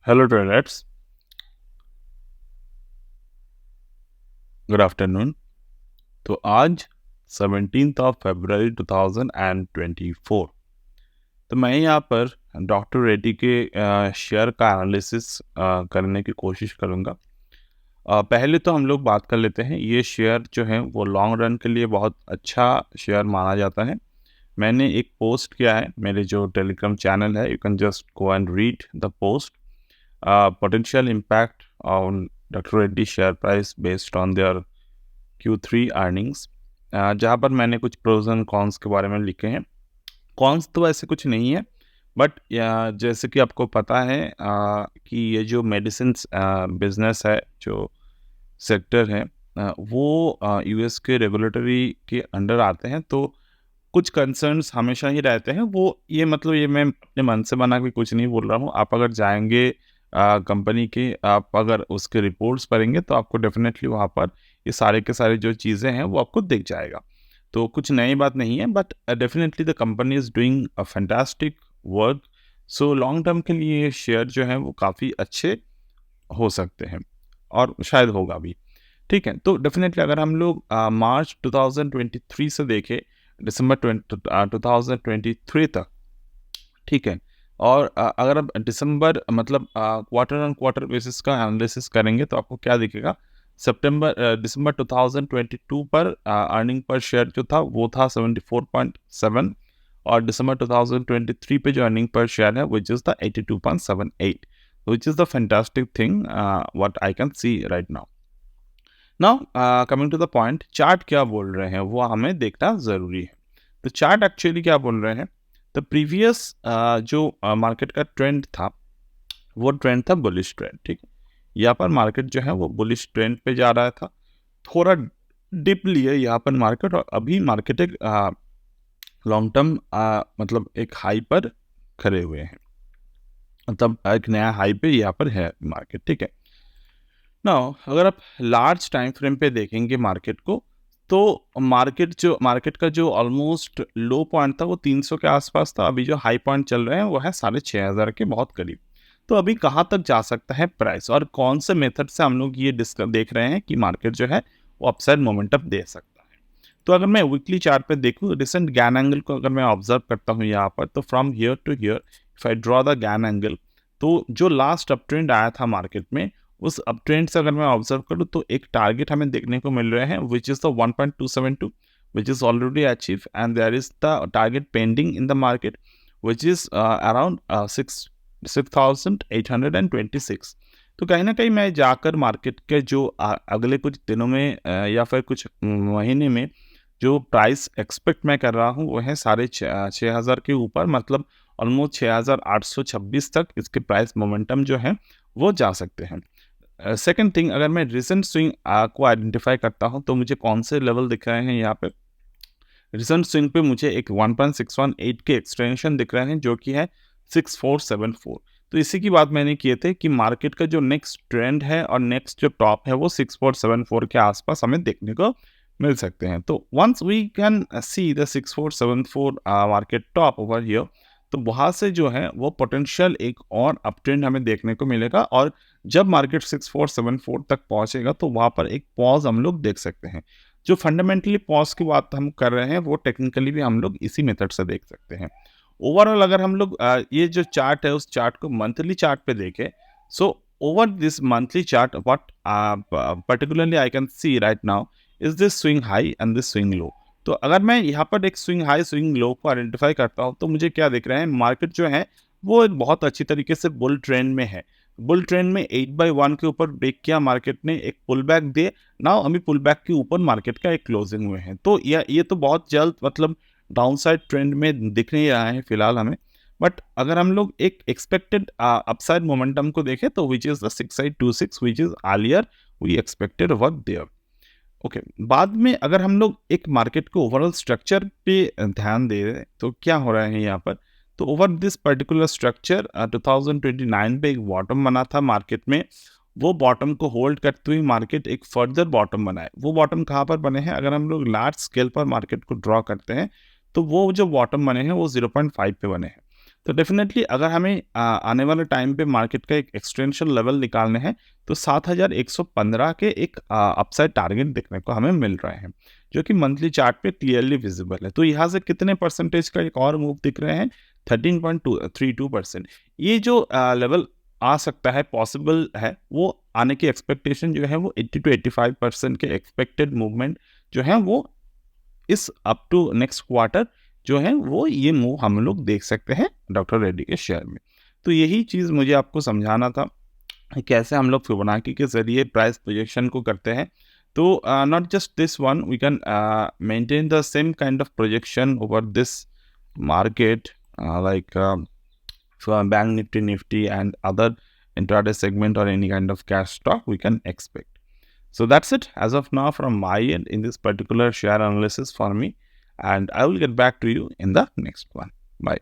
Hello traders, good afternoon. तो आज 17th of February 2024। तो मैं यहाँ पर डॉक्टर रेड्डी के शेयर का एनालिसिस करने की कोशिश करूँगा। पहले तो हम लोग बात कर लेते हैं, ये शेयर जो है वो लॉन्ग रन के लिए बहुत अच्छा शेयर माना जाता है। मैंने एक पोस्ट किया है मेरे जो टेलीग्राम चैनल है, you can just go and read the post. Potential impact on doctor Reddy share price based on their Q3 earnings, जहाँ पर मैंने कुछ प्रोज एंड कॉन्स के बारे में लिखे हैं। कॉन्स तो ऐसे कुछ नहीं है, बट जैसे कि आपको पता है कि ये जो मेडिसिन बिजनेस है, जो सेक्टर है, वो यूएस के रेगुलेटरी के अंडर आते हैं। तो कुछ कंसर्न्स हमेशा ही रहते हैं। वो ये मतलब ये मैं अपने मन से बना के कुछ नहीं बोल रहा हूँ। आप अगर जाएंगे कंपनी के, आप अगर उसके रिपोर्ट्स पढ़ेंगे तो आपको डेफिनेटली वहाँ पर ये सारे के सारे जो चीज़ें हैं वो आपको दिख जाएगा। तो कुछ नई बात नहीं है, but definitely the company is doing a fantastic work. So long term के लिए ये शेयर जो है वो काफ़ी अच्छे हो सकते हैं और शायद होगा भी। ठीक है, तो डेफिनेटली अगर हम लोग मार्च 2023 से देखें दिसंबर 2023 तक, ठीक है, और अगर आप दिसंबर मतलब क्वार्टर ऑन क्वार्टर बेसिस का एनालिसिस करेंगे तो आपको क्या दिखेगा। दिसंबर 2022 पर अर्निंग पर शेयर जो था वो था 74.7, और दिसंबर 2023 पे जो अर्निंग पर शेयर है which is the 82.78, which is the fantastic thing what I can see right now. Now coming to the point, chart क्या बोल रहे हैं वो हमें देखना ज़रूरी है। तो चार्ट एक्चुअली क्या बोल रहे हैं, तो प्रीवियस जो मार्केट का ट्रेंड था वो ट्रेंड था बुलिश ट्रेंड। ठीक है, यहाँ पर मार्केट जो है वो बुलिश ट्रेंड पे जा रहा था। थोड़ा डिप लिए यहाँ पर मार्केट, और अभी मार्केट एक लॉन्ग टर्म मतलब एक हाई पर खड़े हुए हैं, मतलब एक नया हाई पे यहाँ पर है मार्केट। ठीक है, नाउ अगर आप लार्ज टाइम फ्रेम पे देखेंगे मार्केट को, तो मार्केट का जो ऑलमोस्ट लो पॉइंट था वो 300 के आसपास था। अभी जो हाई पॉइंट चल रहे हैं वो है 6500 के बहुत करीब। तो अभी कहाँ तक जा सकता है प्राइस, और कौन से मेथड से हम लोग ये देख रहे हैं कि मार्केट जो है वो अपसाइड मोमेंटम दे सकता है। तो अगर मैं वीकली चार्ट पे देखूँ, रिसेंट गैन एंगल को अगर मैं ऑब्जर्व करता हूँ यहाँ पर, तो from here to here if I draw the Gann angle, तो जो लास्ट अप ट्रेंड आया था मार्केट में, उस अप ट्रेंड से अगर मैं ऑब्जर्व करूँ तो एक टारगेट हमें देखने को मिल रहे हैं which is the 1.272, which is already achieve, and there is the target pending in the market which is around 6,826। तो कहीं ना कहीं मैं जाकर मार्केट के जो अगले कुछ दिनों में या फिर कुछ महीने में जो प्राइस एक्सपेक्ट मैं कर रहा हूँ वो है 6,500 के ऊपर, मतलब ऑलमोस्ट 6,826 तक इसके प्राइस मोमेंटम जो है वो जा सकते हैं। सेकंड थिंग, अगर मैं रिसेंट स्विंग को आइडेंटिफाई करता हूं तो मुझे कौन से लेवल दिख रहे हैं यहाँ पे। रिसेंट स्विंग पे मुझे एक 1.618 के एक्सटेंशन दिख रहे हैं जो कि है 6474। तो इसी की बात मैंने किए थे कि मार्केट का जो नेक्स्ट ट्रेंड है और नेक्स्ट जो टॉप है वो 6474 के आसपास हमें देखने को मिल सकते हैं। तो once we can see the 6474 market top over here, तो वहाँ से जो है वो पोटेंशियल एक और अप ट्रेंड हमें देखने को मिलेगा, और जब मार्केट 6474 तक पहुंचेगा तो वहाँ पर एक पॉज हम लोग देख सकते हैं। जो फंडामेंटली पॉज की बात हम कर रहे हैं वो टेक्निकली भी हम लोग इसी मेथड से देख सकते हैं। ओवरऑल अगर हम लोग ये जो चार्ट है उस चार्ट को मंथली चार्ट पे देखें, so over this monthly chart what particularly I can see right now is this swing high and this swing low. तो अगर मैं यहाँ पर एक स्विंग हाई स्विंग लो को आइडेंटिफाई करता हूँ तो मुझे क्या दिख रहा है, मार्केट जो है वो एक बहुत अच्छी तरीके से बुल ट्रेंड में है। बुल ट्रेंड में 8/1 के ऊपर ब्रेक किया मार्केट ने, एक पुल बैक दे, नाउ अभी पुल बैक के ऊपर मार्केट का एक क्लोजिंग हुए हैं। तो ये तो बहुत जल्द मतलब डाउनसाइड ट्रेंड में दिख नहीं रहा है फिलहाल हमें, बट अगर हम लोग एक एक्सपेक्टेड अपसाइड मोमेंटम को देखें तो which is the 6826 which is earlier we expected work there. Okay, बाद में अगर हम लोग एक मार्केट को ओवरऑल स्ट्रक्चर पे ध्यान दे रहे तो क्या हो रहा है यहाँ पर, तो ओवर दिस पर्टिकुलर स्ट्रक्चर 2029 पे एक बॉटम बना था मार्केट में। वो बॉटम को होल्ड करते हुए मार्केट एक फर्दर बॉटम बनाए। वो बॉटम कहाँ पर बने हैं, अगर हम लोग लार्ज स्केल पर मार्केट को ड्रॉ करते हैं तो वो जो बॉटम बने हैं वो 0.5 पे बने हैं। तो डेफिनेटली अगर हमें आने वाले टाइम पे मार्केट का एक एक्सटेंशन लेवल निकालने हैं तो 7115 के एक अपसाइड टारगेट देखने को हमें मिल रहे हैं, जो कि मंथली चार्ट पे क्लियरली विजिबल है। तो यहाँ से कितने परसेंटेज का एक और मूव दिख रहे हैं? 13.32%। ये जो लेवल आ सकता है, पॉसिबल है, वो आने की एक्सपेक्टेशन जो है वो 80 to 85% के एक्सपेक्टेड मूवमेंट जो है वो इस अप टू नेक्स्ट क्वार्टर जो है वो ये मूव हम लोग देख सकते हैं डॉक्टर रेड्डी के शेयर में। तो यही चीज़ मुझे आपको समझाना था कि कैसे हम लोग फिबोनाची के ज़रिए प्राइस प्रोजेक्शन को करते हैं। तो not just this one, we can maintain the same kind of projection over this market, like bank nifty and other intraday segment or any kind of cash stock we can expect. So that's it as of now from my end in this particular share analysis for me, and I will get back to you in the next one. Bye.